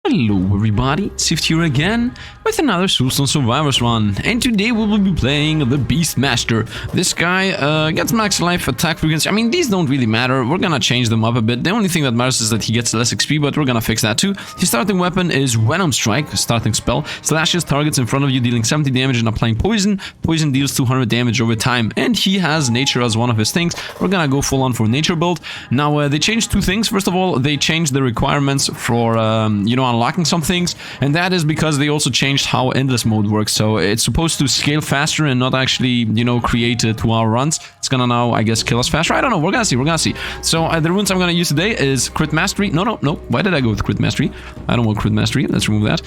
Hello everybody, Sifd here again with another Soulstone Survivors run, and today we will be playing the Beastmaster. This guy gets max life, attack frequency. I mean, these don't really matter, we're gonna change them up a bit. The only thing that matters is that he gets less XP, but we're gonna fix that too. His starting weapon is Venom Strike, starting spell. Slashes targets in front of you, dealing 70 damage and applying poison. Poison deals 200 damage over time, and he has nature as one of his things. We're gonna go full on for nature build. Now, they changed two things. First of all, they changed the requirements for, unlocking some things, and that is because they also changed how endless mode works. So it's supposed to scale faster and not actually, create 2-hour runs. It's gonna now, I guess, kill us faster. I don't know. We're gonna see. So the runes I'm gonna use today is Crit Mastery. No. Why did I go with Crit Mastery? I don't want Crit Mastery. Let's remove that.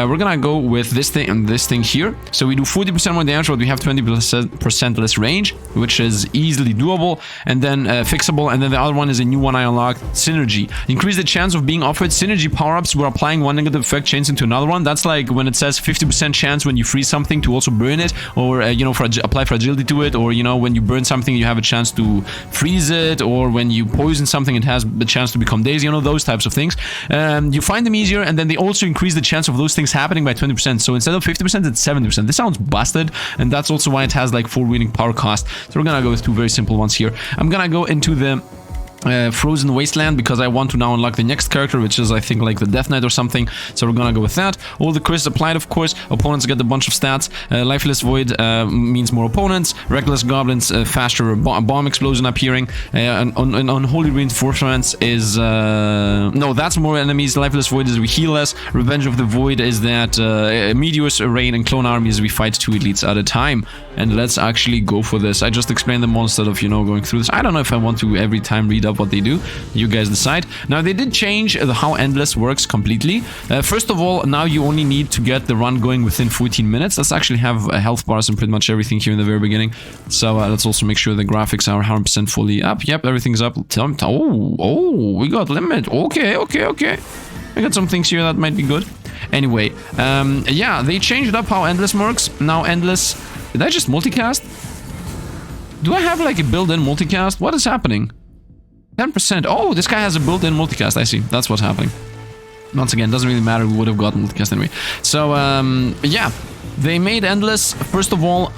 We're gonna go with this thing and this thing here. So we do 40% more damage, but we have 20% less range, which is easily doable, and then fixable. And then the other one is a new one I unlocked, Synergy. Increase the chance of being offered synergy power-ups where applying one negative effect chains into another one. That's like when it says 50% chance when you freeze something to also burn it, or apply fragility to it, or when you burn something you have a chance to freeze it, or when you poison something it has the chance to become dazed, those types of things. You find them easier, and then they also increase the chance of those things happening by 20%. So instead of 50% it's 70%. This sounds busted, and that's also why it has like 4 winning power cost. So we're gonna go with 2 very simple ones here. I'm gonna go into the Frozen Wasteland because I want to now unlock the next character, which is I think like the Death Knight or something. So we're gonna go with that. All the crits applied, of course. Opponents get a bunch of stats. Lifeless Void means more opponents. Reckless Goblins, faster bomb explosion appearing. Unholy Reinforcements is no, that's more enemies. Lifeless Void is we heal less. Revenge of the Void is that Meteors, Rain, and Clone Armies we fight 2 elites at a time. And let's actually go for this. I just explained them all instead of going through this. I don't know if I want to every time read up what they do. You guys decide. Now they did change how endless works completely. First of all, now you only need to get the run going within 14 minutes. Let's actually have health bars and pretty much everything here in the very beginning. So let's also make sure the graphics are 100% fully up. Yep, everything's up. Oh, we got limit. Okay. I got some things here that might be good. Anyway, yeah, they changed up how endless works. Now endless. Did I just multicast? Do I have like a built-in multicast? What is happening? 10%. Oh, this guy has a built-in multicast. I see. That's what's happening. Once again, doesn't really matter. We would have gotten multicast anyway. So, yeah. They made endless. First of all,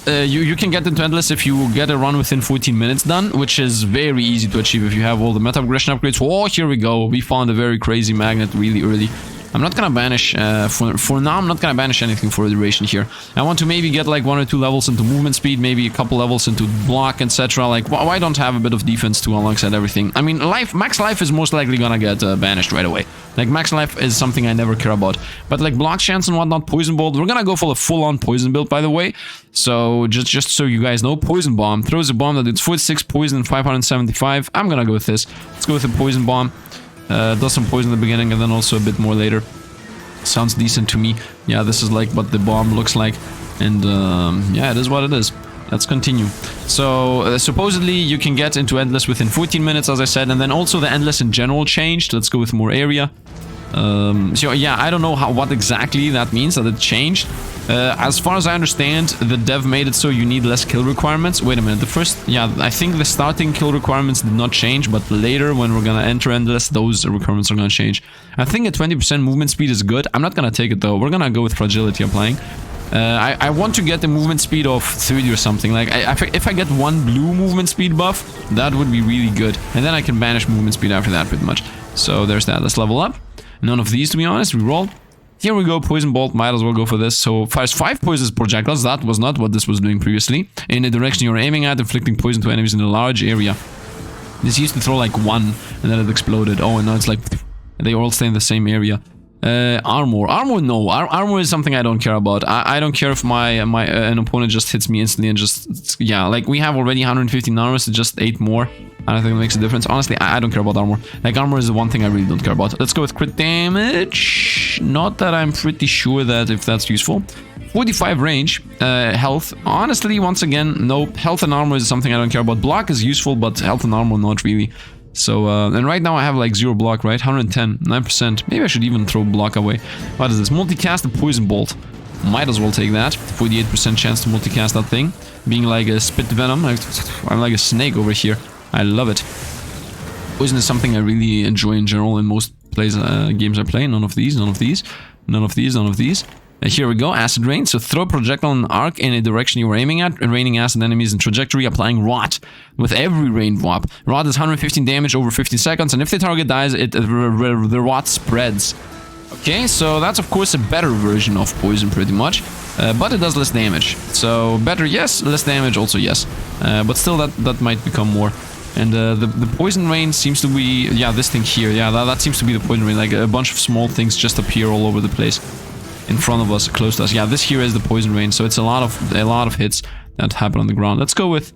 you can get into endless if you get a run within 14 minutes done, which is very easy to achieve if you have all the meta progression upgrades. Oh, here we go. We found a very crazy magnet really early. I'm not gonna banish, for now I'm not gonna banish anything for a duration here. I want to maybe get like 1 or 2 levels into movement speed, maybe a couple levels into block, etc. Like, why don't have a bit of defense too alongside everything? I mean, max life is most likely gonna get banished right away. Like, max life is something I never care about. But like block chance and whatnot, poison bolt, we're gonna go for a full-on poison build, by the way. So, just so you guys know, poison bomb throws a bomb that it's 46 poison and 575. I'm gonna go with this. Let's go with the poison bomb. Does some poison in the beginning and then also a bit more later. Sounds decent to me. Yeah, this is like what the bomb looks like. And yeah, it is what it is. Let's continue. So, supposedly you can get into endless within 14 minutes, as I said. And then also the endless in general changed. Let's go with more area. So yeah, I don't know what exactly that means, that it changed. As far as I understand, the dev made it so you need less kill requirements. Wait a minute, I think the starting kill requirements did not change, but later when we're gonna enter endless, those requirements are gonna change. I think a 20% movement speed is good. I'm not gonna take it though. We're gonna go with fragility applying. I want to get the movement speed of 30 or something. Like, if I get 1 blue movement speed buff, that would be really good. And then I can banish movement speed after that pretty much. So there's that. Let's level up. None of these, to be honest. We roll. Here we go. Poison bolt. Might as well go for this. So fires 5 poisons projectiles. That was not what this was doing previously. In the direction you're aiming at, inflicting poison to enemies in a large area. This used to throw like 1, and then it exploded. Oh, and now it's like they all stay in the same area. Armor. No. Armor is something I don't care about. I don't care if an opponent just hits me instantly and just... Yeah, like we have already 115 armor, so just 8 more. I don't think it makes a difference. Honestly, I don't care about armor. Like, armor is the one thing I really don't care about. Let's go with crit damage. Not that I'm pretty sure that if that's useful. 45 range. Health. Honestly, once again, nope. Health and armor is something I don't care about. Block is useful, but health and armor not really. So, and right now I have like 0 block, right? 110, 9%. Maybe I should even throw block away. What is this? Multicast the poison bolt. Might as well take that. 48% chance to multicast that thing. Being like a spit venom. I'm like a snake over here. I love it. Poison is something I really enjoy in general in most games I play. None of these, none of these, none of these, none of these. Here we go, Acid Rain. So throw a projectile and arc in a direction you were aiming at, raining acid enemies in trajectory, applying Rot with every rain wop. Rot is 115 damage over 15 seconds, and if the target dies, the Rot spreads. Okay, so that's of course a better version of Poison pretty much, but it does less damage. So better, yes, less damage also, yes. But still that might become more. And the Poison Rain seems to be, yeah, this thing here, yeah, that seems to be the Poison Rain. Like a bunch of small things just appear all over the place. In front of us, close to us. Yeah, this here is the Poison Rain, so it's a lot of hits that happen on the ground. Let's go with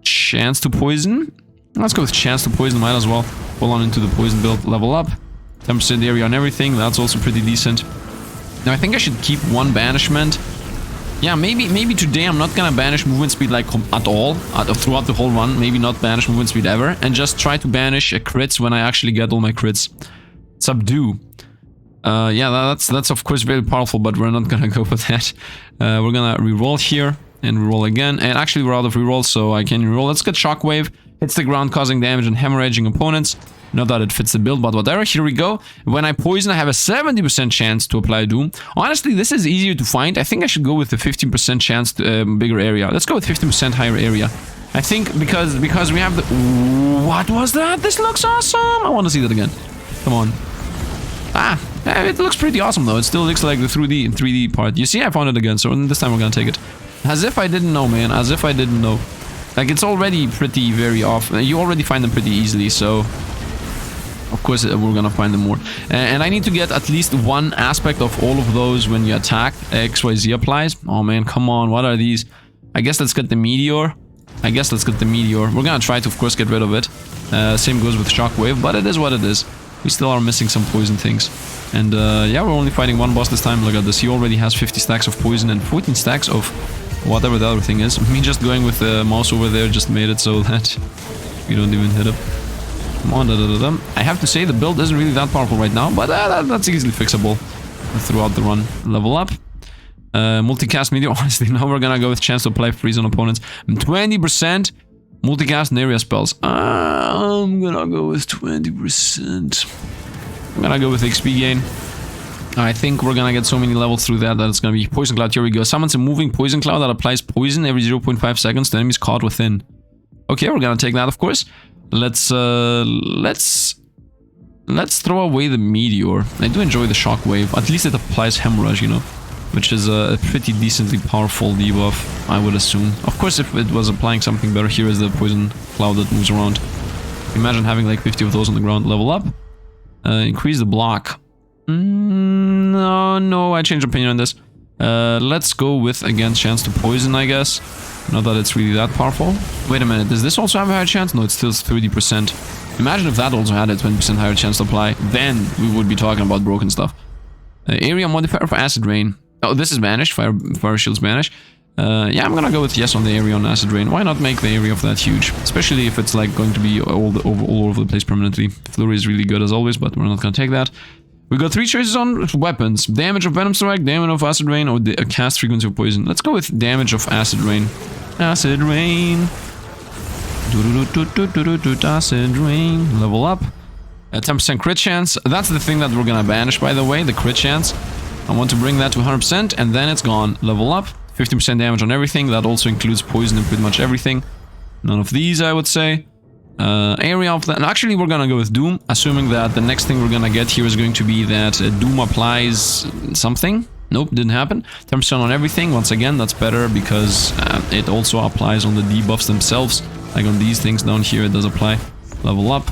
Chance to Poison. Let's go with Chance to Poison, might as well. Pull on into the Poison build, level up. 10% area on everything, that's also pretty decent. Now I think I should keep one banishment. Yeah, maybe today I'm not gonna banish movement speed like at all, throughout the whole run. Maybe not banish movement speed ever, and just try to banish crits when I actually get all my crits. Subdue. Yeah, that's of course very powerful, but we're not gonna go with that. We're gonna reroll here and reroll again. And actually we're out of reroll, so I can reroll. Let's get Shockwave. Hits the ground, causing damage and hemorrhaging opponents. Not that it fits the build, but whatever. Here we go. When I poison, I have a 70% chance to apply Doom. Honestly, this is easier to find. I think I should go with the 15% chance to bigger area. Let's go with 15% higher area. I think because we have the... What was that? This looks awesome! I want to see that again. Come on. Ah, it looks pretty awesome though. It still looks like the 3D part. You see, I found it again, so this time we're gonna take it. As if I didn't know, man. As if I didn't know. Like, it's already pretty very off. You already find them pretty easily, so... Of course, we're gonna find them more. And I need to get at least one aspect of all of those when you attack. XYZ applies. Oh man, come on. What are these? I guess let's get the Meteor. We're gonna try to, of course, get rid of it. Same goes with Shockwave, but it is what it is. We still are missing some poison things. And yeah, we're only fighting one boss this time. Look at this. He already has 50 stacks of poison and 14 stacks of whatever the other thing is. Me just going with the mouse over there just made it so that we don't even hit him. Come on, I have to say the build isn't really that powerful right now, but that's easily fixable throughout the run. Level up. Multicast Meteor. Honestly, now we're gonna go with chance to apply freeze on opponents. 20%. Multicast and area spells. I'm gonna go with 20%. I'm gonna go with XP gain. I think we're gonna get so many levels through that it's gonna be Poison Cloud. Here we go. Summons a moving Poison Cloud that applies poison every 0.5 seconds to enemies caught within. Okay, we're gonna take that, of course. Let's throw away the Meteor. I do enjoy the Shockwave. At least it applies Hemorrhage, you know, which is a pretty decently powerful debuff, I would assume. Of course, if it was applying something better, here is the Poison Cloud that moves around. Imagine having like 50 of those on the ground. Level up. Increase the block. No, I changed opinion on this. Let's go with, again, chance to poison, I guess. Not that it's really that powerful. Wait a minute, does this also have a higher chance? No, it's still 30%. Imagine if that also had a 20% higher chance to apply. Then we would be talking about broken stuff. Area modifier for Acid Rain. Oh, this is banished. Fire Shield's banished. Yeah, I'm gonna go with yes on the area on Acid Rain. Why not make the area of that huge? Especially if it's like going to be all over the place permanently. Flurry is really good as always, but we're not gonna take that. We got 3 choices on weapons. Damage of Venom Strike, damage of Acid Rain, or the cast frequency of Poison. Let's go with damage of Acid Rain. Acid Rain. Acid Rain. Level up. 10% crit chance. That's the thing that we're gonna banish, by the way, the crit chance. I want to bring that to 100%, and then it's gone. Level up. 50% damage on everything. That also includes poison and pretty much everything. None of these, I would say. Area of that. Actually, we're gonna go with Doom, assuming that the next thing we're gonna get here is going to be that Doom applies something. Nope, didn't happen. 10% on everything. Once again, that's better because it also applies on the debuffs themselves. Like on these things down here, it does apply. Level up.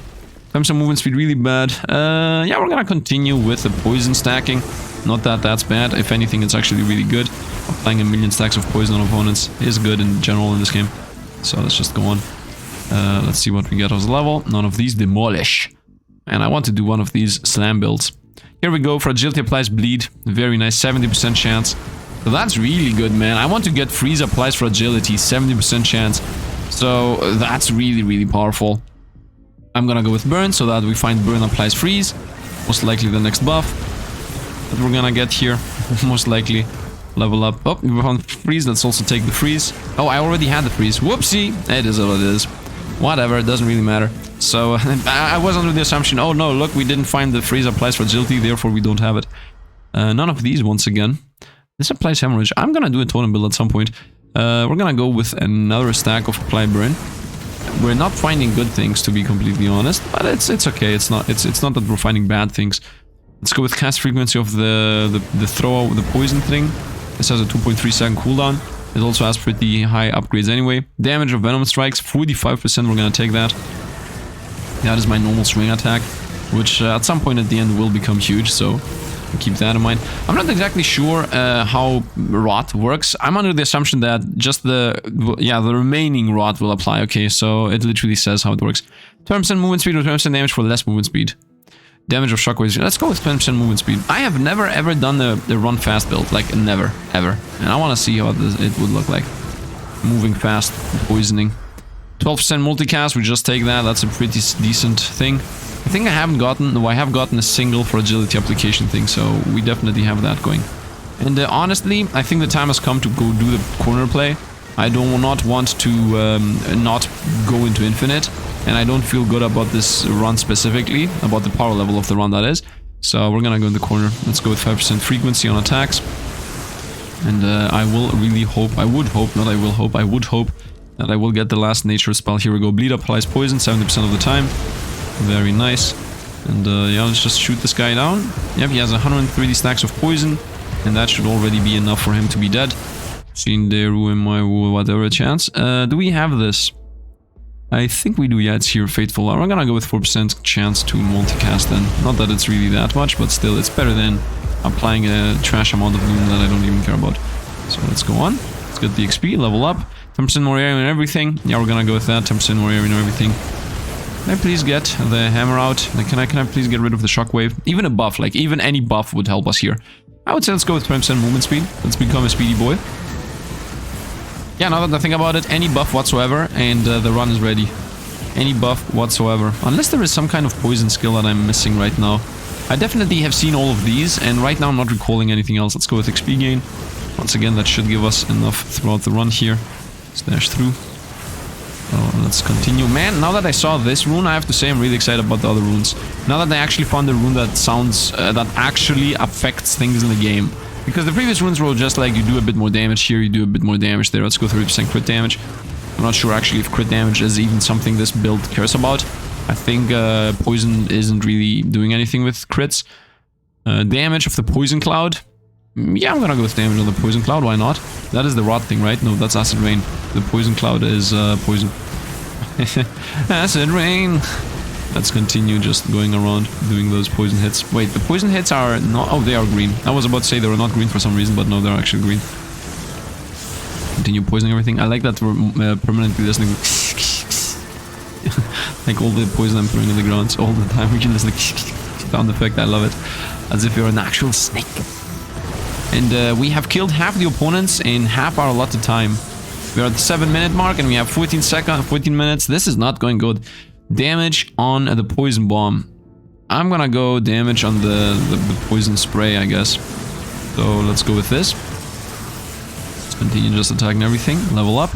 10% movement speed, really bad. Yeah, we're gonna continue with the poison stacking. Not that that's bad. If anything, it's actually really good. Applying a million stacks of poison on opponents is good in general in this game. So let's just go on. Let's see what we get as a level. None of these. Demolish. And I want to do one of these slam builds. Here we go. Fragility applies bleed. Very nice. 70% chance. So that's really good, man. I want to get freeze applies fragility. 70% chance. So that's really, really powerful. I'm gonna go with burn so that we find burn applies freeze. Most likely the next buff that we're gonna get here. Most likely. Level up. Oh, we found freeze. Let's also take the freeze. Oh, I already had the freeze. Whoopsie. It is what it is. Whatever, it doesn't really matter. So I was under the assumption, oh no, look, we didn't find the phrase applies fragility, therefore we don't have it. None of these once again. This applies hemorrhage. I'm gonna do a totem build at some point. We're gonna go with another stack of apply burn. We're not finding good things, to be completely honest, but it's okay. It's not that we're finding bad things. Let's go with cast frequency of the poison thing. This has a 2.3 second cooldown. It also has pretty high upgrades anyway. Damage of venom strikes 45%. We're gonna take that. That is my normal swing attack, which at some point at the end will become huge. So keep that in mind. I'm not exactly sure how rot works. I'm under the assumption that just the remaining rot will apply. Okay, so it literally says how it works. 20% movement speed or 20% damage for less movement speed. Damage of shockwaves. Let's go with 20% movement speed. I have never ever done the run fast build. Like never, ever. And I want to see how it would look like. Moving fast, poisoning. 12% multicast, we just take that. That's a pretty decent thing. I think I have gotten a single fragility application thing, so we definitely have that going. And honestly, I think the time has come to go do the corner play. I do not want to not go into infinite, and I don't feel good about this run specifically, about the power level of the run that is. So we're gonna go in the corner. Let's go with 5% frequency on attacks. And I would hope that I will get the last nature spell. Here we go. Bleed applies poison 70% of the time. Very nice. And yeah, let's just shoot this guy down. Yep, he has 130 stacks of poison, and that should already be enough for him to be dead. Xieroeh in my whatever chance. Do we have this? I think we do. Yeah, it's here. Fateful. We're gonna go with 4% chance to multicast then. Not that it's really that much, but still, it's better than applying a trash amount of loom that I don't even care about. So let's go on. Let's get the XP, level up. 10% more area and everything. Yeah, we're gonna go with that. 10% more area and everything. Can I please get the hammer out? Can I please get rid of the shockwave? Even a buff, like even any buff would help us here. I would say let's go with 20% movement speed. Let's become a speedy boy. Yeah, now that I think about it, any buff whatsoever, and the run is ready. Any buff whatsoever. Unless there is some kind of poison skill that I'm missing right now. I definitely have seen all of these, and right now I'm not recalling anything else. Let's go with XP gain. Once again, that should give us enough throughout the run here. Slash through. Let's continue. Man, now that I saw this rune, I have to say I'm really excited about the other runes. Now that I actually found a rune that sounds, that actually affects things in the game. Because the previous runes were just like, you do a bit more damage here, you do a bit more damage there. Let's go 30% crit damage. I'm not sure actually if crit damage is even something this build cares about. I think poison isn't really doing anything with crits. Damage of the poison cloud. Yeah, I'm gonna go with damage on the poison cloud, why not? That is the rot thing, right? No, that's acid rain. The poison cloud is poison. Acid rain! Let's continue just going around doing those poison hits. Wait, the poison hits are not... Oh, they are green. I was about to say they were not green for some reason, but no, they're actually green. Continue poisoning everything. I like that we're permanently listening. Like all the poison I'm throwing in the ground all the time. We can listen to sound effect. I love it. As if you're an actual snake. And we have killed half the opponents in half our allotted time. We're at the 7-minute mark and we have 14 minutes. This is not going good. Damage on the poison bomb. I'm gonna go damage on the poison spray, I guess. So let's go with this. Let's continue just attacking everything. Level up.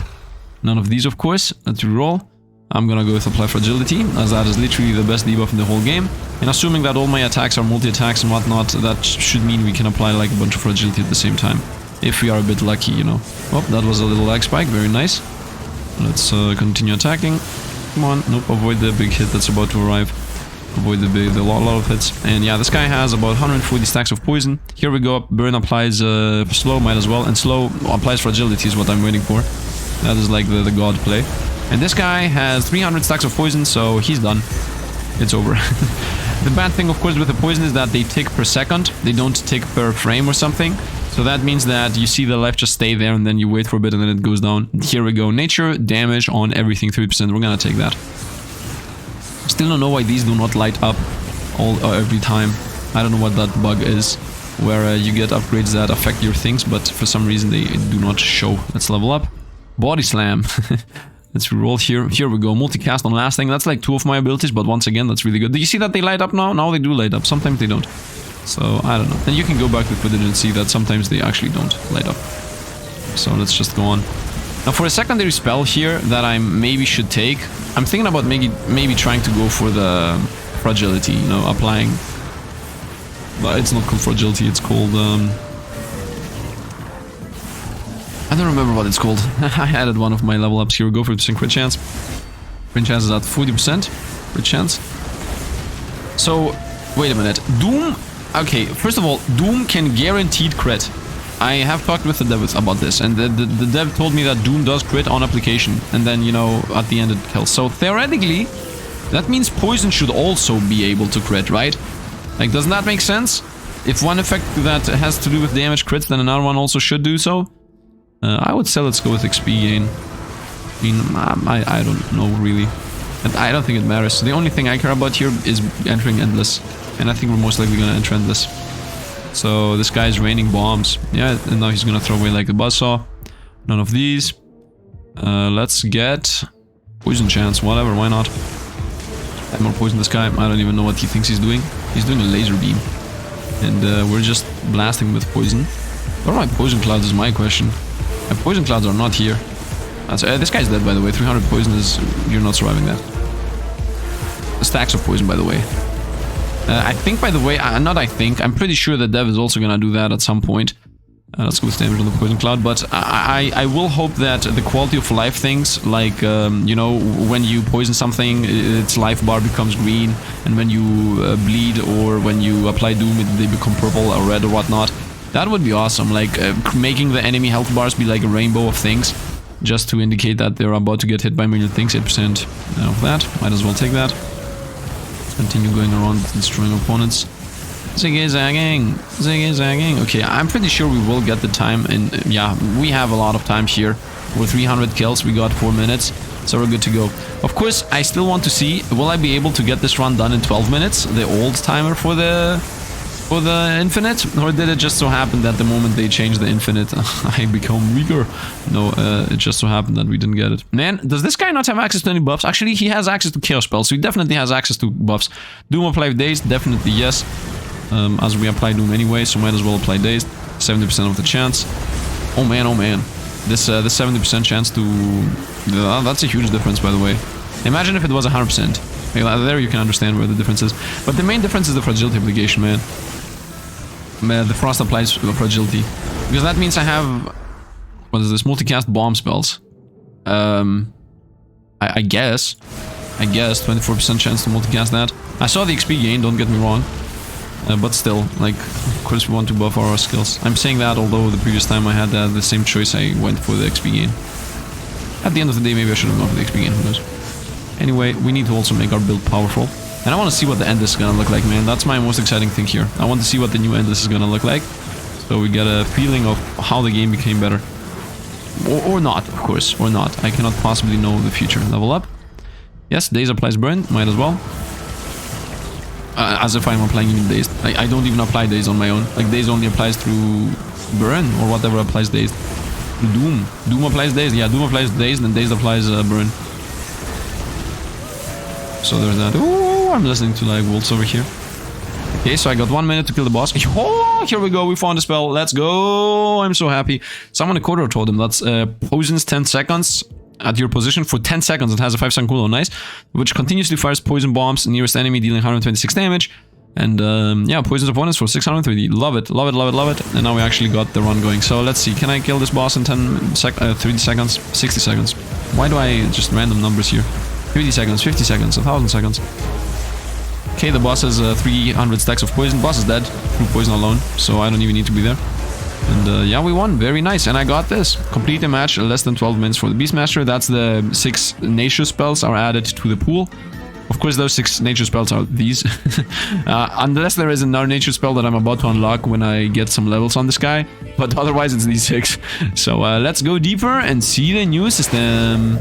None of these, of course. Let's reroll. I'm gonna go with apply fragility, as that is literally the best debuff in the whole game. And assuming that all my attacks are multi-attacks and whatnot, that should mean we can apply like a bunch of fragility at the same time. If we are a bit lucky, you know. Oh, that was a little lag spike, very nice. Let's continue attacking. Come on, nope, avoid the big hit that's about to arrive. Avoid the lot of hits. And yeah, this guy has about 140 stacks of poison. Here we go, burn applies slow, might as well. And slow applies fragility is what I'm waiting for. That is like the god play. And this guy has 300 stacks of poison, so he's done. It's over. The bad thing, of course, with the poison is that they tick per second. They don't tick per frame or something. So that means that you see the life just stay there and then you wait for a bit and then it goes down. Here we go. Nature, damage on everything, 3%. We're gonna take that. Still don't know why these do not light up every time. I don't know what that bug is, where you get upgrades that affect your things, but for some reason they do not show. Let's level up. Body slam. Let's reroll here. Here we go. Multicast on last thing. That's like 2 of my abilities, but once again, that's really good. Do you see that they light up now? Now they do light up. Sometimes they don't. So, I don't know. And you can go back to footage and see that sometimes they actually don't light up. So, let's just go on. Now for a secondary spell here that I maybe should take, I'm thinking about maybe trying to go for the Fragility, you know, applying. But it's not called Fragility, it's called I don't remember what it's called. I added one of my level ups here. Go for the crit chance. Crit chance is at 40%. Crit chance. So, wait a minute. Doom. Okay, first of all, Doom can guaranteed crit. I have talked with the dev about this, and the dev told me that Doom does crit on application, and then, you know, at the end it kills. So theoretically, that means Poison should also be able to crit, right? Like, doesn't that make sense? If one effect that has to do with damage crits, then another one also should do so. I would say let's go with XP gain. I mean, I don't know really. And I don't think it matters. The only thing I care about here is entering Endless. And I think we're most likely gonna enter Endless. So this guy's raining bombs. Yeah, and now he's gonna throw away like the buzzsaw. None of these. Let's get poison chance, whatever, why not? Add more poison this guy. I don't even know what he thinks he's doing. He's doing a laser beam. And we're just blasting with poison. Where are my poison clouds is my question. My poison clouds are not here. This guy's dead, by the way. 300 poison is... You're not surviving that. Stacks of poison, by the way. I think, by the way... I'm pretty sure the dev is also gonna do that at some point. Let's go with damage on the poison cloud. But I will hope that the quality of life things, like, you know, when you poison something, its life bar becomes green. And when you bleed or when you apply doom, they become purple or red or whatnot. That would be awesome. Like, making the enemy health bars be like a rainbow of things. Just to indicate that they're about to get hit by a million things. 8% of that. Might as well take that. Continue going around destroying opponents. Ziggy-zagging. Ziggy-zagging. Okay, I'm pretty sure we will get the time. And yeah, we have a lot of time here. With 300 kills, we got 4 minutes. So we're good to go. Of course, I still want to see, will I be able to get this run done in 12 minutes? The old timer for the infinite, or did it just so happen that the moment they changed the infinite I become weaker? No, it just so happened that we didn't get it. Man, does this guy not have access to any buffs? Actually, he has access to chaos spells, so he definitely has access to buffs. Doom apply Dazed, definitely yes, as we apply Doom anyway, so might as well apply Dazed. 70% of the chance. Oh man, this 70% chance to... that's a huge difference, by the way. Imagine if it was 100%. There you can understand where the difference is. But the main difference is the fragility obligation, man. The frost applies fragility. Because that means I have... What is this? Multicast bomb spells. I guess. 24% chance to multicast that. I saw the XP gain, don't get me wrong. But still, like, of course we want to buff our skills. I'm saying that, although the previous time I had the same choice, I went for the XP gain. At the end of the day, maybe I should have gone for the XP gain, who knows. Anyway, we need to also make our build powerful. And I want to see what the Endless is gonna look like, man. That's my most exciting thing here. I want to see what the new Endless is gonna look like. So we get a feeling of how the game became better. Or not, of course, or not. I cannot possibly know the future. Level up. Yes, Daze applies Burn, might as well. As if I'm applying even Dazed. I don't even apply Daze on my own. Like, Daze only applies through Burn, or whatever applies Dazed. Doom. Doom applies Dazed. Yeah, Doom applies Dazed, and Dazed applies Burn. So there's that. Ooh, I'm listening to like wolves over here. Okay, so I got 1 minute to kill the boss. Oh, here we go. We found a spell. Let's go. I'm so happy. Someone in Konope told him that's poisons 10 seconds at your position for 10 seconds. It has a 5-second cooldown. Nice. Which continuously fires poison bombs nearest enemy, dealing 126 damage. And yeah, poisons opponents for 630. Love it. Love it. Love it. Love it. And now we actually got the run going. So let's see. Can I kill this boss in 30 seconds? 60 seconds. Why do I just random numbers here? 50 seconds, 50 seconds, 1000 seconds. Okay, the boss has 300 stacks of poison. Boss is dead through poison alone, so I don't even need to be there. And yeah, we won. Very nice. And I got this. Complete the match, less than 12 minutes for the Beastmaster. That's the 6 nature spells are added to the pool. Of course, those 6 nature spells are these. Unless there is another nature spell that I'm about to unlock when I get some levels on this guy. But otherwise, it's these 6. So let's go deeper and see the new system.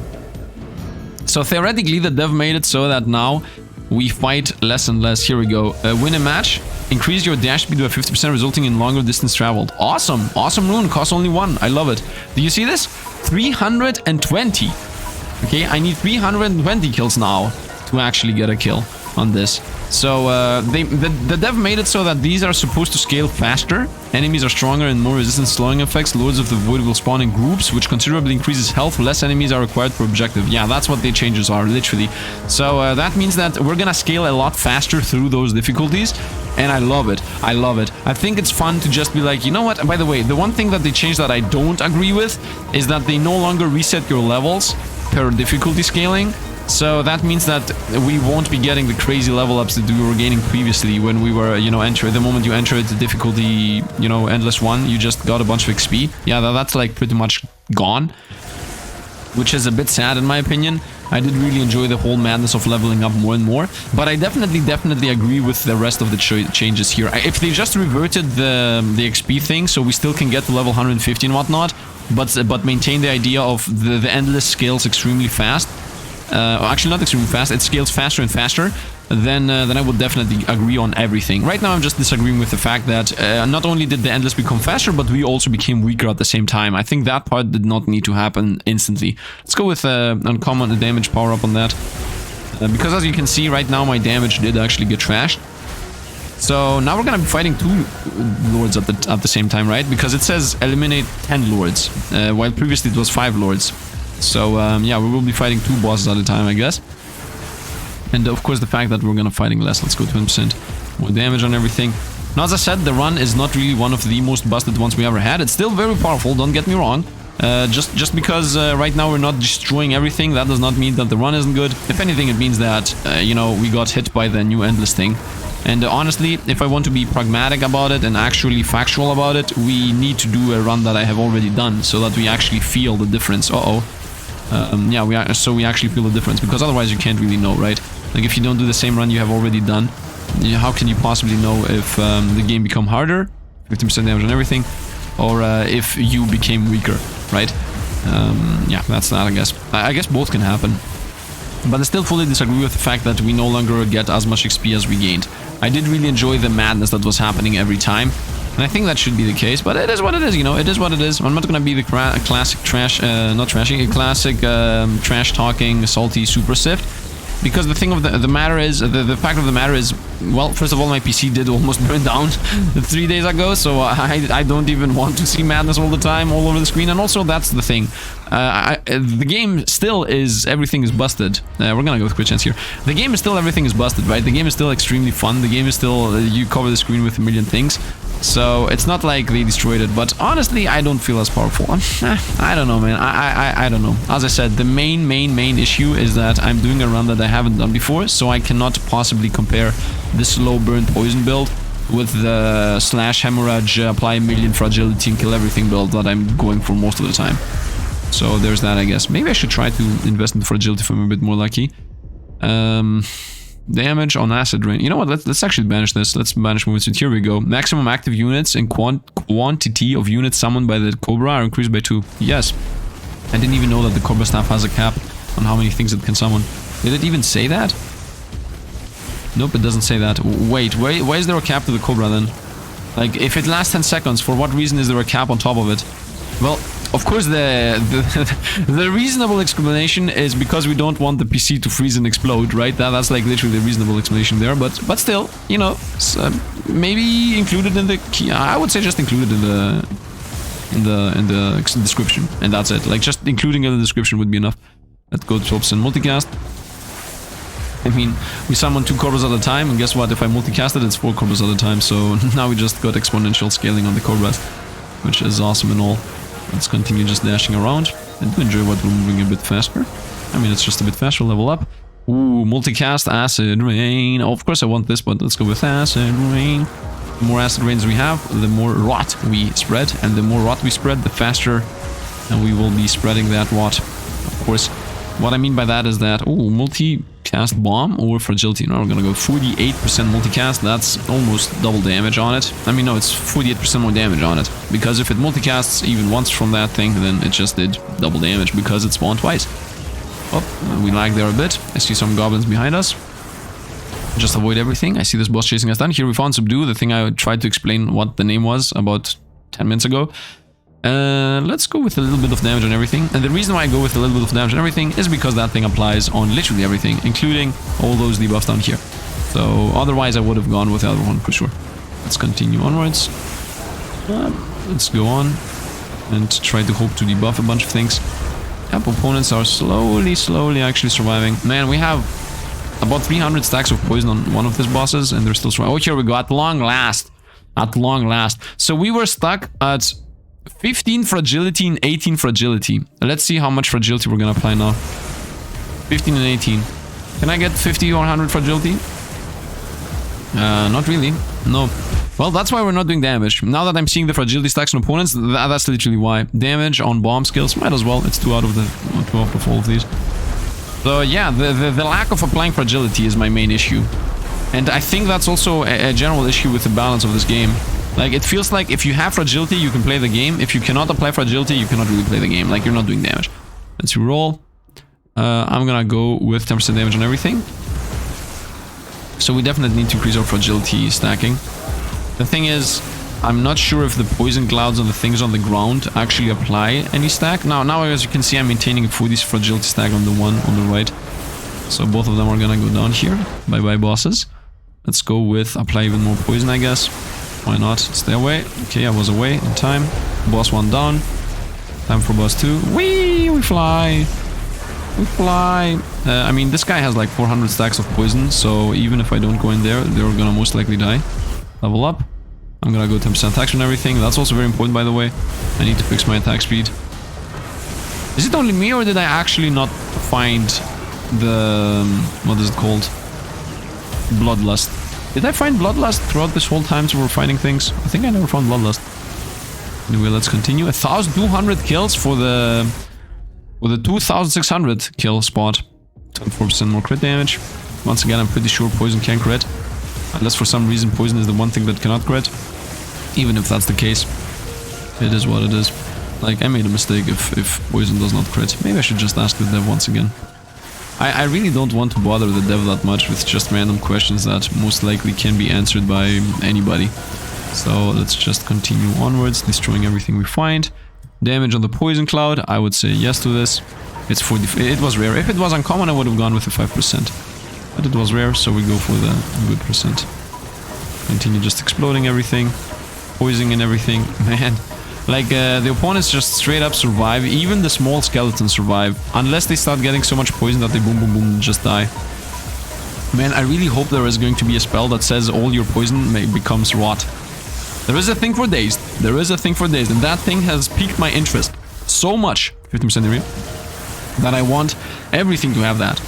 So theoretically, the dev made it so that now we fight less and less. Here we go. Win a match. Increase your dash speed by 50%, resulting in longer distance traveled. Awesome. Awesome rune. Costs only 1. I love it. Do you see this? 320. Okay, I need 320 kills now to actually get a kill. on this. So the dev made it so that these are supposed to scale faster. Enemies are stronger and more resistant to slowing effects. Lords of the Void will spawn in groups, which considerably increases health. Less enemies are required per objective. Yeah, that's what the changes are, literally. So that means that we're gonna scale a lot faster through those difficulties. And I love it. I love it. I think it's fun to just be like, you know what? By the way, the one thing that they changed that I don't agree with is that they no longer reset your levels per difficulty scaling. So that means that we won't be getting the crazy level ups that we were gaining previously when we were, you know, the moment you entered the difficulty, you know, endless one, you just got a bunch of XP. Yeah, that's like pretty much gone, which is a bit sad in my opinion. I did really enjoy the whole madness of leveling up more and more, but I definitely agree with the rest of the changes here. If they just reverted the XP thing, so we still can get to level 150 and whatnot, but maintain the idea of the endless scales extremely fast. Actually, not extremely fast. It scales faster and faster. Then I would definitely agree on everything. Right now, I'm just disagreeing with the fact that not only did the endless become faster, but we also became weaker at the same time. I think that part did not need to happen instantly. Let's go with uncommon damage power up on that. Because as you can see, right now my damage did actually get trashed. So now we're gonna be fighting 2 lords at the same time, right? Because it says eliminate 10 lords, while previously it was 5 lords. So yeah, we will be fighting 2 bosses at a time, I guess. And of course the fact that we're gonna fighting less. Let's go 20% more damage on everything. Now, as I said, the run is not really one of the most busted ones we ever had. It's still very powerful, don't get me wrong. Just because right now we're not destroying everything, that does not mean that the run isn't good. If anything, it means that, you know, we got hit by the new endless thing. And honestly, if I want to be pragmatic about it and actually factual about it, we need to do a run that I have already done so that we actually feel the difference. Yeah, we actually feel the difference, because otherwise you can't really know, right? Like, if you don't do the same run you have already done, how can you possibly know if the game become harder, 50% damage on everything, or if you became weaker, right? Yeah, that's that, I guess. I guess both can happen. But I still fully disagree with the fact that we no longer get as much XP as we gained. I did really enjoy the madness that was happening every time, and I think that should be the case, but it is what it is, you know, it is what it is. I'm not gonna be the classic trash, not trashy, classic trash-talking, salty super Sifd. Because the thing of the matter is, the fact of the matter is, well, first of all, my PC did almost burn down 3 days ago, so I don't even want to see madness all the time, all over the screen, and also that's the thing. The game still is, everything is busted. We're gonna go with quick chance here. The game is still, everything is busted, right? The game is still extremely fun, the game is still, you cover the screen with a million things. So it's not like they destroyed it, but honestly, I don't feel as powerful. I don't know, man. I don't know. As I said, the main issue is that I'm doing a run that I haven't done before, so I cannot possibly compare the slow burn poison build with the slash hemorrhage, apply a million fragility and kill everything build that I'm going for most of the time. So there's that, I guess. Maybe I should try to invest in fragility if I'm a bit more lucky. Damage on acid rain. You know what? Let's actually banish this. Let's banish movement suit. Here we go. Maximum active units and quantity of units summoned by the Cobra are increased by 2. Yes. I didn't even know that the Cobra staff has a cap on how many things it can summon. Did it even say that? Nope, it doesn't say that. Wait, why is there a cap to the Cobra then? Like, if it lasts 10 seconds, for what reason is there a cap on top of it? Well, of course, the reasonable explanation is because we don't want the PC to freeze and explode, right? That's like literally the reasonable explanation there. But still, you know, maybe included in the key. I would say just included in the description, and that's it. Like, just including it in the description would be enough. Let's go to Soulstone multicast. I mean, we summon 2 Cobras at a time, and guess what? If I multicast it, it's 4 Cobras at a time. So now we just got exponential scaling on the Cobras, which is awesome and all. Let's continue just dashing around. I do enjoy what we're moving a bit faster. I mean, it's just a bit faster, level up. Ooh, multicast, acid rain. Oh, of course I want this, but let's go with acid rain. The more acid rains we have, the more rot we spread. And the more rot we spread, the faster we will be spreading that rot. Of course, what I mean by that is that, ooh, multicast bomb or fragility. Now we're gonna go 48% multicast. That's almost double damage on it. I mean, no, it's 48% more damage on it. Because if it multicasts even once from that thing, then it just did double damage because it spawned twice. Oh, we lagged there a bit. I see some goblins behind us. Just avoid everything. I see this boss chasing us down. Here we found Subdue, the thing I tried to explain what the name was about 10 minutes ago. Let's go with a little bit of damage on everything. And the reason why I go with a little bit of damage on everything is because that thing applies on literally everything, including all those debuffs down here. So otherwise I would have gone with the other one for sure. Let's continue onwards. Let's go on and try to hope to debuff a bunch of things. Yep, opponents are slowly actually surviving. Man, we have about 300 stacks of poison on one of these bosses and they're still surviving. Oh, here we go, at long last. At long last. So we were stuck at 15 fragility and 18 fragility. Let's see how much fragility we're gonna apply now. 15 and 18. Can I get 50 or 100 fragility? Not really. No. Well, that's why we're not doing damage. Now that I'm seeing the fragility stacks on opponents, that's literally why. Damage on bomb skills, might as well. It's 2 out of the 4 of these. So yeah, the lack of applying fragility is my main issue. And I think that's also a general issue with the balance of this game. Like, it feels like if you have fragility, you can play the game. If you cannot apply fragility, you cannot really play the game. Like, you're not doing damage. Let's roll. I'm gonna go with 10% damage on everything. So we definitely need to increase our fragility stacking. The thing is, I'm not sure if the poison clouds on the things on the ground actually apply any stack. Now as you can see, I'm maintaining a 40 fragility stack on the one on the right. So both of them are gonna go down here. Bye-bye, bosses. Let's go with apply even more poison, I guess. Why not? Stay away. Okay, I was away in time. Boss 1 down. Time for boss 2. Whee! We fly! We fly! I mean, this guy has like 400 stacks of poison, so even if I don't go in there, they're gonna most likely die. Level up. I'm gonna go 10% attacks on everything. That's also very important, by the way. I need to fix my attack speed. Is it only me, or did I actually not find the... what is it called? Bloodlust. Did I find Bloodlust throughout this whole time so we're fighting things? I think I never found Bloodlust. Anyway, let's continue. 1,200 kills for the 2,600 kill spot. 24% more crit damage. Once again, I'm pretty sure poison can crit. Unless for some reason poison is the one thing that cannot crit. Even if that's the case, it is what it is. Like, I made a mistake if poison does not crit. Maybe I should just ask the dev once again. I really don't want to bother the dev that much with just random questions that most likely can be answered by anybody. So let's just continue onwards, destroying everything we find. Damage on the poison cloud, I would say yes to this. It's 40. It was rare. If it was uncommon, I would have gone with the 5%. But it was rare, so we go for the good percent. Continue just exploding everything, poisoning and everything. Man, like the opponents just straight up survive. Even the small skeletons survive, unless they start getting so much poison that they boom boom boom just die. Man, I really hope there is going to be a spell that says all your poison becomes rot. There is a thing for dazed. There is a thing for dazed, and that thing has piqued my interest so much. 50% area. That I want everything to have that.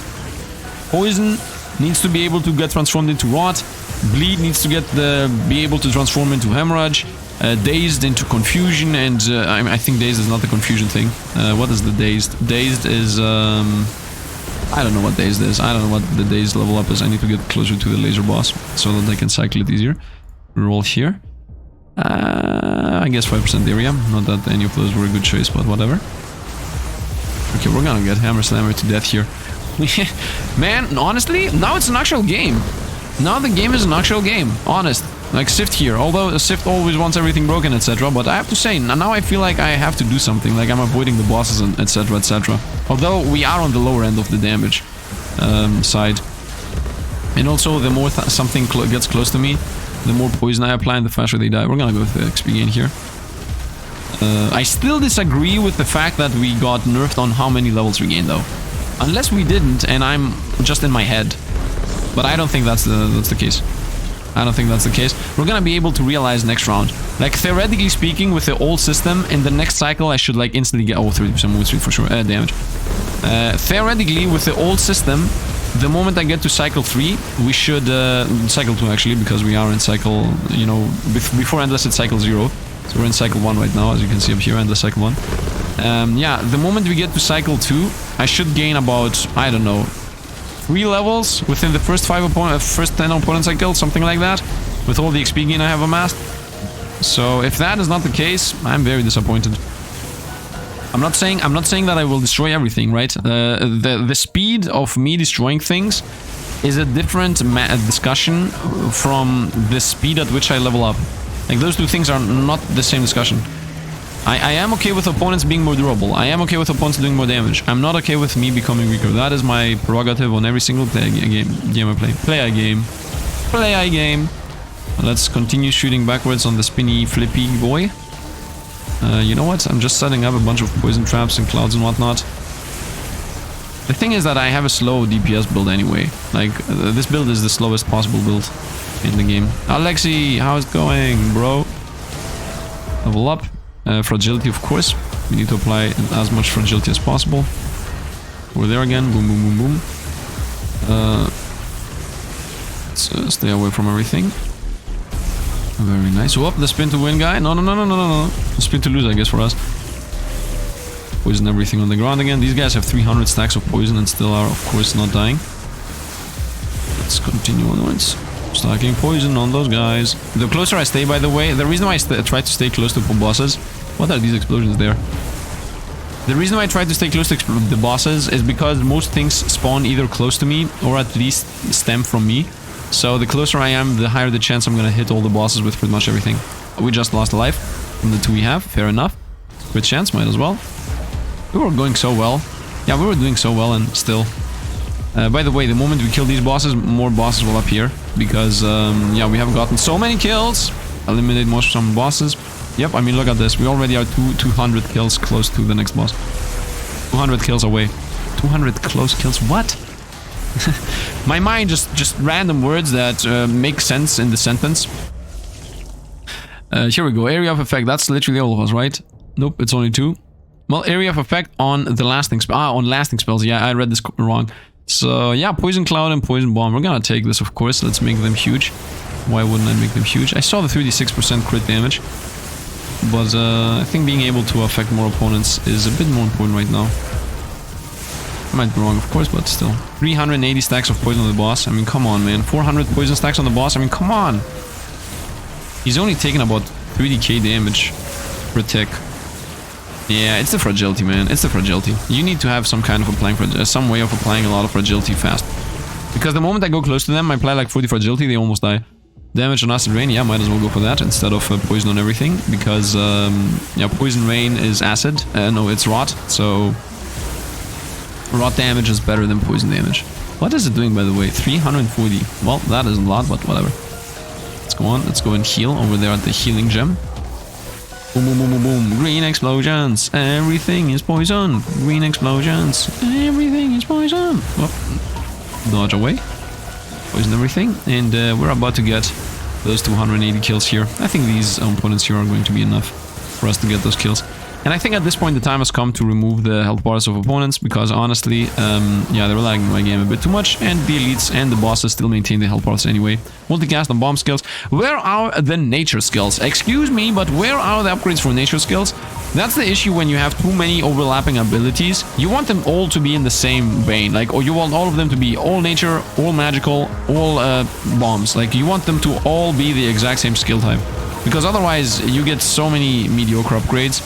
Poison needs to be able to get transformed into rot. Bleed needs to be able to transform into hemorrhage. Dazed into confusion, and I think dazed is not the confusion thing. What is the dazed? Dazed is I don't know what dazed is. I don't know what the dazed level up is. I need to get closer to the laser boss so that I can cycle it easier. Roll here. I guess 5% area. Not that any of those were a good choice, but whatever. Okay, we're gonna get Hammer Slammer to death here. Man, honestly, now it's an actual game. Now the game is an actual game. Honest. Like Sifd here. Although Sifd always wants everything broken, etc. But I have to say, now I feel like I have to do something. Like I'm avoiding the bosses, and etc, etc. Although we are on the lower end of the damage side. And also, the more something gets close to me, the more poison I apply and the faster they die. We're gonna go with the XP gain here. I still disagree with the fact that we got nerfed on how many levels we gained though. Unless we didn't, and I'm just in my head. But I don't think that's the case. I don't think that's the case. We're gonna be able to realize next round. Like, theoretically speaking, with the old system, in the next cycle I should like instantly get 30% move speed for sure, damage. Theoretically, with the old system, the moment I get to cycle 3, we should, cycle 2 actually, because we are in cycle, you know, before Endless it's cycle 0. So we're in cycle 1 right now, as you can see up here, Endless cycle 1. Yeah, the moment we get to cycle 2, I should gain about, I don't know, 3 levels within the first 10 opponents I killed, something like that, with all the XP gain I have amassed. So if that is not the case, I'm very disappointed. I'm not saying that I will destroy everything, right? The speed of me destroying things is a different discussion from the speed at which I level up. Like, those two things are not the same discussion. I am okay with opponents being more durable. I am okay with opponents doing more damage. I'm not okay with me becoming weaker. That is my prerogative on every single game I play. Play a game. Play I game. Let's continue shooting backwards on the spinny flippy boy. You know what? I'm just setting up a bunch of poison traps and clouds and whatnot. The thing is that I have a slow DPS build anyway. Like, this build is the slowest possible build in the game. Alexi, how's it going, bro? Level up. Fragility, of course. We need to apply as much fragility as possible. Over there again. Boom, boom, boom, boom. Let's stay away from everything. Very nice. Whoop, the spin to win guy. No, no, no, no, no, no, no. The spin to lose, I guess, for us. Poison everything on the ground again. These guys have 300 stacks of poison and still are, of course, not dying. Let's continue onwards. Stacking poison on those guys. The closer I stay, by the way, the reason why I try to stay close to bosses... What are these explosions there? The reason why I try to stay close to the bosses is because most things spawn either close to me or at least stem from me. So the closer I am, the higher the chance I'm gonna hit all the bosses with pretty much everything. We just lost a life from the two we have, fair enough. Good chance, might as well. We were going so well. Yeah, we were doing so well and still. By the way, the moment we kill these bosses, more bosses will appear. Because, yeah, we have gotten so many kills. Eliminate most of some bosses. Yep, I mean, look at this. We already are 200 kills close to the next boss. 200 kills away. 200 close kills? What? My mind just random words that make sense in the sentence. Here we go. Area of effect. That's literally all of us, right? Nope, it's only 2. Well, area of effect on the lasting spell. Ah, on lasting spells. Yeah, I read this wrong. So, yeah, Poison Cloud and Poison Bomb. We're gonna take this, of course. Let's make them huge. Why wouldn't I make them huge? I saw the 36% crit damage. But I think being able to affect more opponents is a bit more important right now. I might be wrong, of course, but still. 380 stacks of poison on the boss. I mean, come on, man. 400 poison stacks on the boss. I mean, come on. He's only taking about 3dk damage per tick. Yeah, it's the fragility, man. It's the fragility. You need to have some kind of some way of applying a lot of fragility fast. Because the moment I go close to them, I apply like 40 fragility, they almost die. Damage on acid rain, yeah, might as well go for that instead of poison on everything. Because, yeah, poison rain is acid. No, it's rot. So, rot damage is better than poison damage. What is it doing, by the way? 340. Well, that is a lot, but whatever. Let's go on. Let's go and heal over there at the healing gem. Boom, boom, boom, boom, boom. Green explosions. Everything is poison. Green explosions. Everything is poison. Oh, dodge away. Poison everything. And we're about to get those 280 kills here. I think these opponents here are going to be enough for us to get those kills. And I think at this point the time has come to remove the health bars of opponents, because honestly, yeah, they're lagging my game a bit too much, and the elites and the bosses still maintain the health bars anyway. Multicast and bomb skills. Where are the nature skills? Excuse me, but where are the upgrades for nature skills? That's the issue when you have too many overlapping abilities. You want them all to be in the same vein, like, or you want all of them to be all nature, all magical, all bombs. Like, you want them to all be the exact same skill type, because otherwise you get so many mediocre upgrades.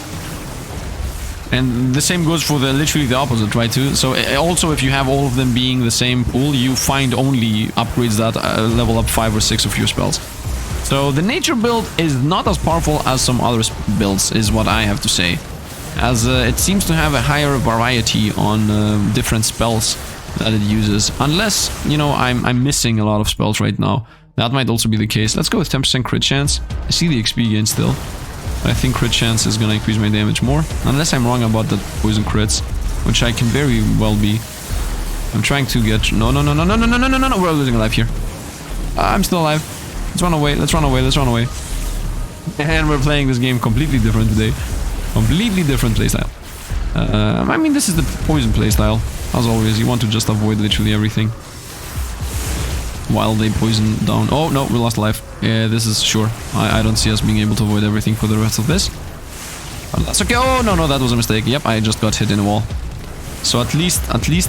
And the same goes for literally the opposite, right, too? So also, if you have all of them being the same pool, you find only upgrades that level up 5 or 6 of your spells. So the nature build is not as powerful as some other builds, is what I have to say. As it seems to have a higher variety on different spells that it uses. Unless, you know, I'm missing a lot of spells right now. That might also be the case. Let's go with 10% crit chance. I see the XP gain still. But I think crit chance is gonna increase my damage more. Unless I'm wrong about the poison crits, which I can very well be. I'm trying to get... No, no, no, no, no, no, no, no, no, no, no. We're losing a life here. I'm still alive. Let's run away, let's run away, let's run away. And we're playing this game completely different today. Completely different playstyle. I mean, this is the poison playstyle. As always, you want to just avoid literally everything while they poison down. Oh, no, we lost life. Yeah, this is sure. I don't see us being able to avoid everything for the rest of this. But that's okay. Oh, no, no, that was a mistake. Yep, I just got hit in a wall. So at least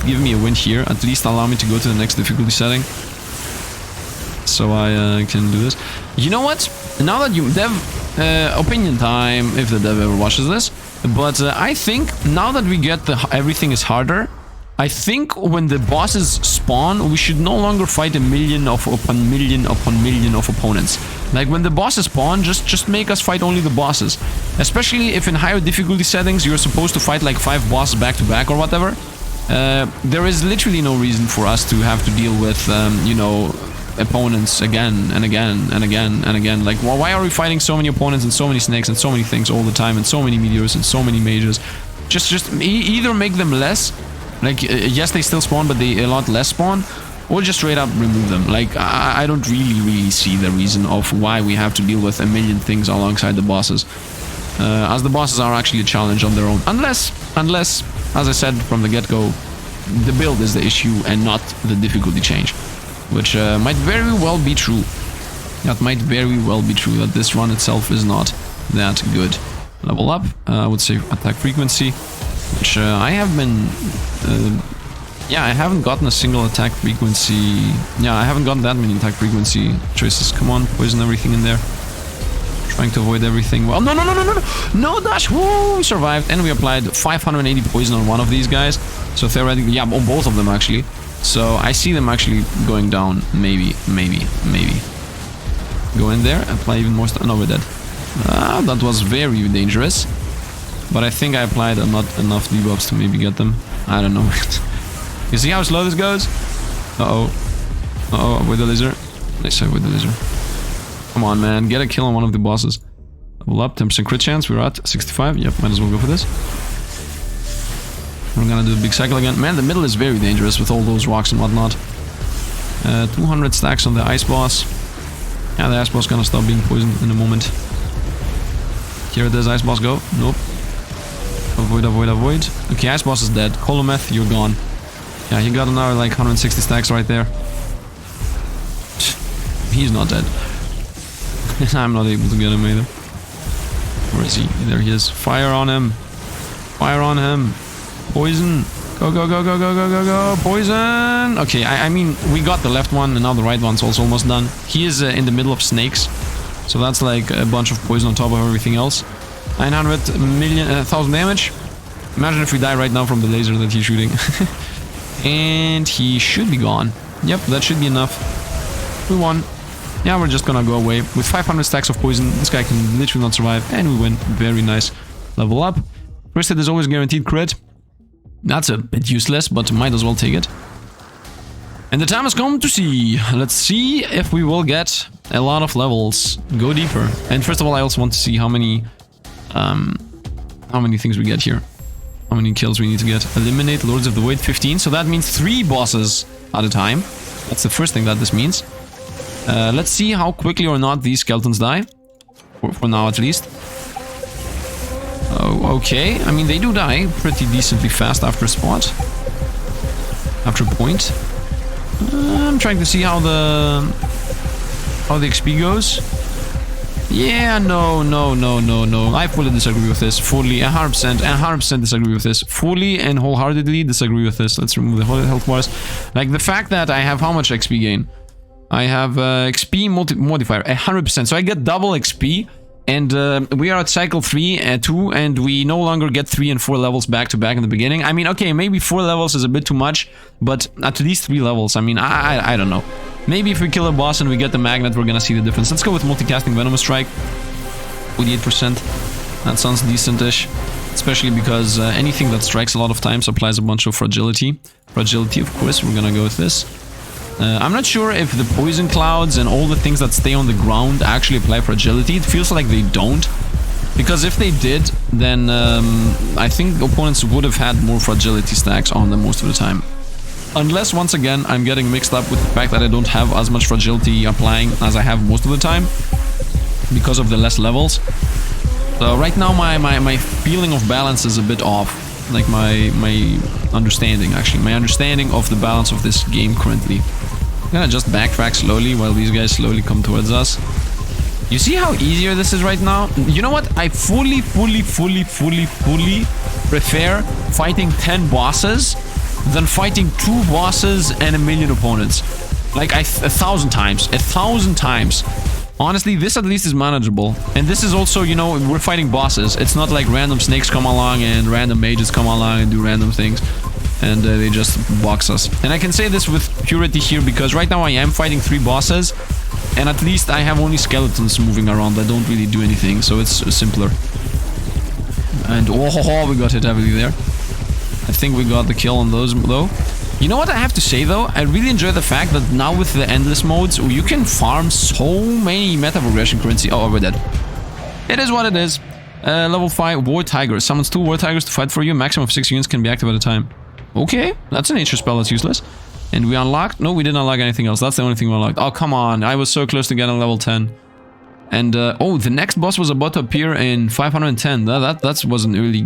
give me a win here. At least allow me to go to the next difficulty setting. So I can do this. You know what? Now that you... Dev, opinion time, if the dev ever watches this. But I think now that we get the everything is harder, I think when the bosses spawn, we should no longer fight a million upon million upon million of opponents. Like, when the bosses spawn, just make us fight only the bosses. Especially if in higher difficulty settings you're supposed to fight like 5 bosses back to back or whatever. There is literally no reason for us to have to deal with, you know, opponents again and again and again and again. Like, why are we fighting so many opponents and so many snakes and so many things all the time and so many meteors and so many mages? Just either make them less, like, yes, they still spawn, but they a lot less spawn, or just straight up remove them. Like, I don't really see the reason of why we have to deal with a million things alongside the bosses. As the bosses are actually a challenge on their own. Unless, as I said from the get-go, the build is the issue and not the difficulty change. Which might very well be true. That might very well be true, that this run itself is not that good. Level up, I would say attack frequency, which I have been... yeah, I haven't gotten a single attack frequency... Yeah, I haven't gotten that many attack frequency choices. Come on, poison everything in there. Trying to avoid everything. Well, no! No dash! Woo! We survived, and we applied 580 poison on one of these guys. So theoretically, yeah, on both of them actually. So I see them actually going down. Maybe. Go in there, apply even more stuff. No, we're dead. That was very dangerous. But I think I applied not enough debuffs to maybe get them. I don't know. You see how slow this goes? Uh-oh, with the laser. Nice, with the laser. Come on, man, get a kill on one of the bosses. Level up, 10% crit chance, we're at 65. Yep, might as well go for this. We're gonna do a big cycle again. Man, the middle is very dangerous with all those rocks and whatnot. 200 stacks on the ice boss. Yeah, the ice boss gonna stop being poisoned in a moment. Here does ice boss go? Nope. Avoid. Okay, ice boss is dead. Konope, you're gone. Yeah, he got another like 160 stacks right there. He's not dead. I'm not able to get him either. Where is he? There he is. Fire on him. Fire on him. Poison. Go. Poison. Okay, I mean, we got the left one and now the right one's also almost done. He is in the middle of snakes. So that's like a bunch of poison on top of everything else. 900,000 damage. Imagine if we die right now from the laser that he's shooting. And he should be gone. Yep, that should be enough. We won. Yeah, we're just gonna go away. With 500 stacks of poison, this guy can literally not survive. And we win. Very nice. Level up. First hit is always guaranteed crit. That's a bit useless, but might as well take it. And the time has come to see. Let's see if we will get a lot of levels. Go deeper. And first of all, I also want to see how many things we get here. How many kills we need to get. Eliminate Lords of the Void, 15. So that means 3 bosses at a time. That's the first thing that this means. Let's see how quickly or not these skeletons die. For now, at least. Oh, okay. I mean, they do die pretty decently fast after a spot. After a point. I'm trying to see how the XP goes. Yeah, no. I fully disagree with this. Fully, 100% disagree with this. Fully and wholeheartedly disagree with this. Let's remove the health bars. Like, the fact that I have how much XP gain? I have XP modifier, 100%. So I get double XP. And we are at cycle 3 and 2, and we no longer get 3 and 4 levels back to back in the beginning. I mean, okay, maybe 4 levels is a bit too much, but at least 3 levels. I mean, I don't know. Maybe if we kill a boss and we get the magnet, we're gonna see the difference. Let's go with multicasting Venomous Strike. 48%. That sounds decent-ish. Especially because anything that strikes a lot of times applies a bunch of fragility. Fragility, of course, we're gonna go with this. I'm not sure if the poison clouds and all the things that stay on the ground actually apply fragility. It feels like they don't. Because if they did, then I think opponents would have had more fragility stacks on them most of the time. Unless, once again, I'm getting mixed up with the fact that I don't have as much fragility applying as I have most of the time. Because of the less levels. So right now my feeling of balance is a bit off. Like my understanding, actually. My understanding of the balance of this game currently. I'm gonna just backtrack slowly while these guys slowly come towards us. You see how easier this is right now? You know what? I fully prefer fighting 10 bosses than fighting 2 bosses and a million opponents. Like 1,000 times. 1,000 times. Honestly, this at least is manageable. And this is also, you know, we're fighting bosses. It's not like random snakes come along and random mages come along and do random things. And they just box us. And I can say this with purity here because right now I am fighting 3 bosses. And at least I have only skeletons moving around that don't really do anything. So it's simpler. And oh, we got hit heavily there. I think we got the kill on those though. You know what I have to say though? I really enjoy the fact that now with the endless modes, you can farm so many meta progression currency. Oh, we're dead. It is what it is. Level 5 War Tiger. Summons 2 War Tigers to fight for you. Maximum of 6 units can be active at a time. Okay, that's a nature spell that's useless. And we unlocked... No, we didn't unlock anything else. That's the only thing we unlocked. Oh, come on. I was so close to getting level 10. And, oh, the next boss was about to appear in 510. That was an early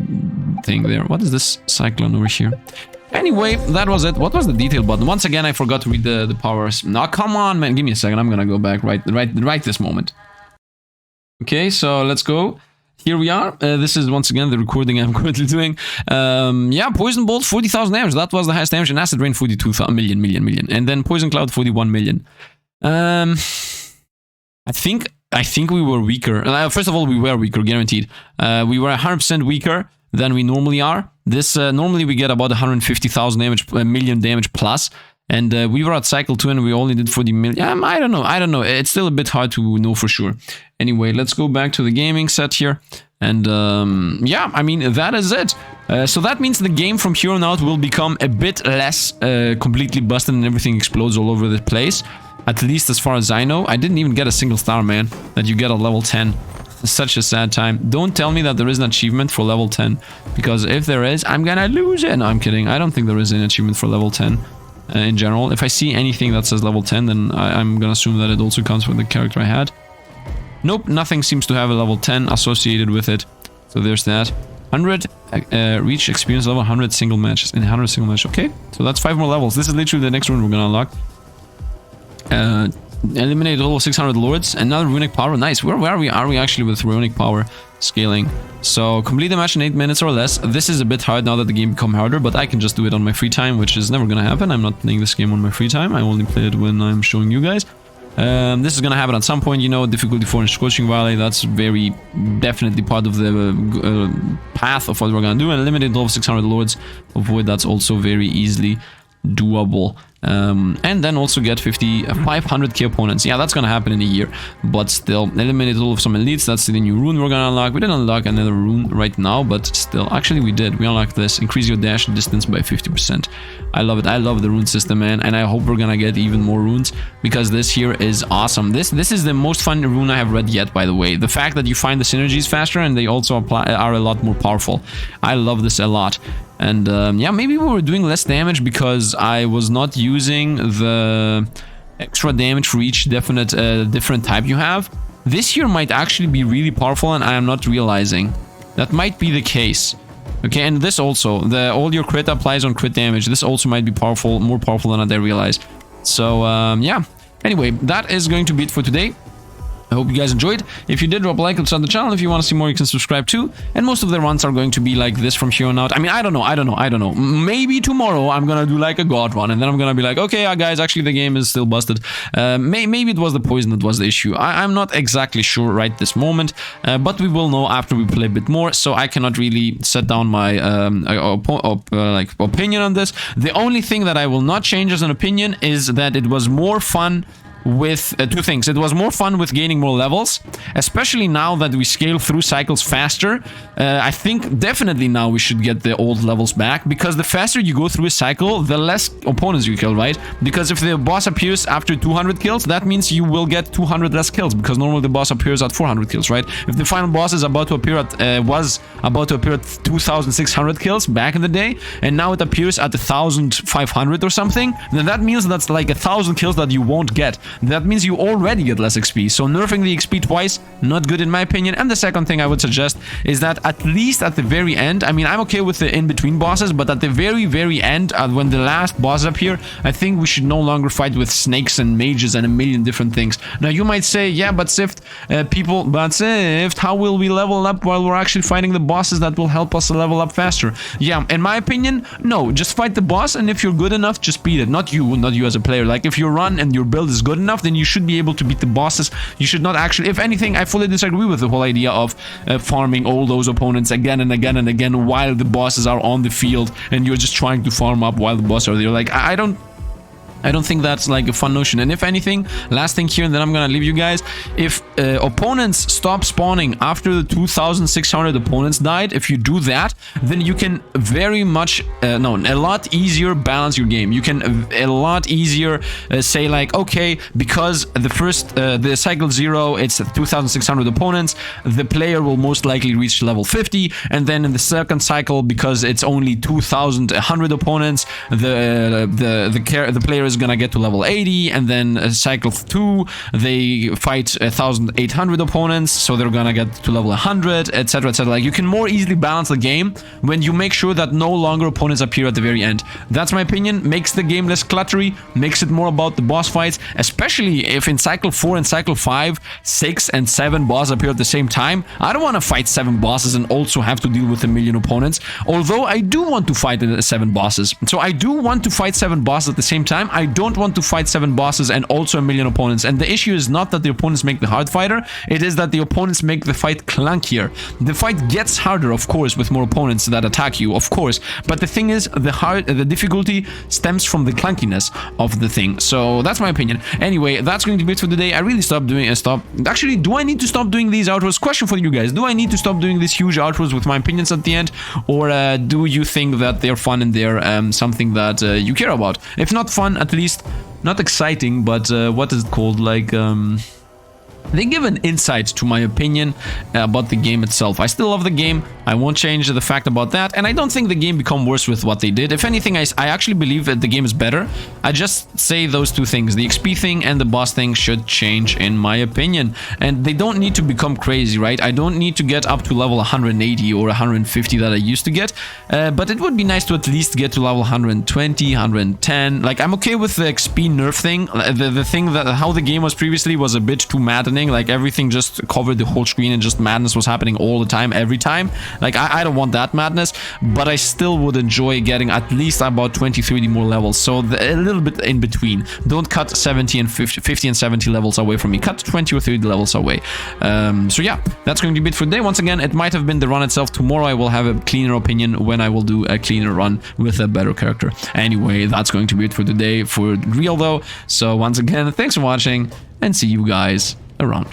thing there. What is this cyclone over here? Anyway, that was it. What was the detail button? Once again, I forgot to read the powers. No, come on, man. Give me a second. I'm gonna go back right this moment. Okay, so let's go. Here we are. This is once again the recording I'm currently doing. Yeah, Poison Bolt 40,000 damage. That was the highest damage. And Acid Rain 42 million. And then Poison Cloud 41 million. I think we were weaker. First of all, we were weaker, guaranteed. We were 100% weaker than we normally are. This normally we get about 150,000 damage, million damage plus, and we were at cycle 2 and we only did 40 million. I don't know. It's still a bit hard to know for sure. Anyway, let's go back to the gaming set here, and yeah, I mean that is it. So that means the game from here on out will become a bit less completely busted and everything explodes all over the place. At least as far as I know. I didn't even get a single star, man, that you get at level 10. Such a sad time. Don't tell me that there is an achievement for level 10, because if there is, I'm gonna lose it. No, I'm kidding. I don't think there is an achievement for level 10 in general. If I see anything that says level 10, then I'm gonna assume that it also counts with the character I had. Nope, nothing seems to have a level 10 associated with it. So there's that. 100 reach experience level 100 single matches in 100 single match. Okay, so that's 5 more levels. This is literally the next rune we're gonna unlock. Eliminate all 600 lords. Another runic power. Nice. Where are we? Are we actually with runic power scaling? So complete the match in 8 minutes or less. This is a bit hard now that the game become harder, but I can just do it on my free time, which is never gonna happen. I'm not playing this game on my free time. I only play it when I'm showing you guys. This is gonna happen at some point, you know. Difficulty 4 in Scorching Valley. That's very definitely part of the path of what we're gonna do. And eliminate all 600 lords. Avoid that's also very easily doable. And then also get 500k opponents. Yeah, that's gonna happen in a year, but still eliminate all of some elites. That's the new rune we're gonna unlock. We didn't unlock another rune right now, but still, actually we did. We unlocked this. Increase your dash distance by 50%. I love it. I love the rune system, man, and I hope we're gonna get even more runes, because this here is awesome. This is the most fun rune I have read yet, by the way. The fact that you find the synergies faster and they also are a lot more powerful. I love this a lot. And yeah, maybe we were doing less damage because I was not using the extra damage for each different type you have. This here might actually be really powerful and I am not realizing. That might be the case. Okay, and this also, all your crit applies on crit damage. This also might be powerful, more powerful than I realized. So yeah, anyway, that is going to be it for today. I hope you guys enjoyed. If you did, drop a like and subscribe to the channel. If you want to see more, you can subscribe too. And most of the runs are going to be like this from here on out. I mean, I don't know. Maybe tomorrow I'm gonna do like a god run, and then I'm gonna be like, okay, guys, actually the game is still busted. Maybe it was the poison that was the issue. I'm not exactly sure right this moment, but we will know after we play a bit more. So I cannot really set down my like opinion on this. The only thing that I will not change as an opinion is that it was more fun with two things. It was more fun with gaining more levels, especially now that we scale through cycles faster. I think definitely now we should get the old levels back, because the faster you go through a cycle, the less opponents you kill, right? Because if the boss appears after 200 kills, that means you will get 200 less kills, because normally the boss appears at 400 kills, right? If the final boss is about to appear at was about to appear at 2,600 kills back in the day, and now it appears at 1,500 or something, then that means that's like 1,000 kills that you won't get. That means you already get less XP. So nerfing the XP twice, not good in my opinion. And the second thing I would suggest is that at least at the very end, I mean, I'm okay with the in-between bosses, but at the very end, when the last boss appear, I think we should no longer fight with snakes and mages and a million different things. Now you might say, yeah, but Sifd, Sifd, how will we level up while we're actually fighting the bosses that will help us level up faster? Yeah, in my opinion, no, just fight the boss, and if you're good enough, just beat it. Not you as a player. Like if you run and your build is good enough, then you should be able to beat the bosses. You should not actually, if anything, I fully disagree with the whole idea of farming all those opponents again and again and again while the bosses are on the field, and you're just trying to farm up while the bosses are there. Like, I don't I don't think that's like a fun notion. And if anything, last thing here, and then I'm gonna leave you guys. If opponents stop spawning after the 2,600 opponents died, if you do that, then you can very much, a lot easier balance your game. You can a lot easier say like, okay, because the cycle 0, it's 2,600 opponents, the player will most likely reach level 50, and then in the second cycle, because it's only 2,100 opponents, the player is gonna get to level 80, and then cycle 2 they fight 1,800 opponents, so they're gonna get to level 100, etc, etc. Like, you can more easily balance the game when you make sure that no longer opponents appear at the very end. That's my opinion. Makes the game less cluttery, makes it more about the boss fights, especially if in cycle 4 and cycle 5 6 and 7 bosses appear at the same time. I don't want to fight 7 bosses and also have to deal with 1,000,000 opponents, although I do want to fight 7 bosses. So I do want to fight 7 bosses at the same time. I don't want to fight 7 bosses and also 1,000,000 opponents. And the issue is not that the opponents make the hard fighter, it is that the opponents make the fight clunkier. The fight gets harder, of course, with more opponents that attack you, of course, but the thing is, the difficulty stems from the clunkiness of the thing. So that's my opinion. Anyway, that's going to be it for today. I really actually, do I need to stop doing these outros? Question for you guys: do I need to stop doing these huge outros with my opinions at the end, or do you think that they're fun and they're something that you care about? If not fun, at least not exciting, but what is it called, like they give an insight to my opinion about the game itself. I still love the game. I won't change the fact about that, and I don't think the game become worse with what they did. If anything, I actually believe that the game is better. I just say those two things: the XP thing and the boss thing should change, in my opinion. And they don't need to become crazy, right? I don't need to get up to level 180 or 150 that I used to get, but it would be nice to at least get to level 120, 110. Like, I'm okay with the XP nerf thing. The thing that how the game was previously was a bit too maddening. Like, everything just covered the whole screen and just madness was happening all the time, every time. Like, I don't want that madness, but I still would enjoy getting at least about 20, 30 more levels. So a little bit in between. Don't cut 50 and 70 levels away from me. Cut 20 or 30 levels away. So yeah, that's going to be it for today. Once again, it might have been the run itself. Tomorrow I will have a cleaner opinion when I will do a cleaner run with a better character. Anyway, that's going to be it for today, for real though. So once again, thanks for watching, and see you guys around.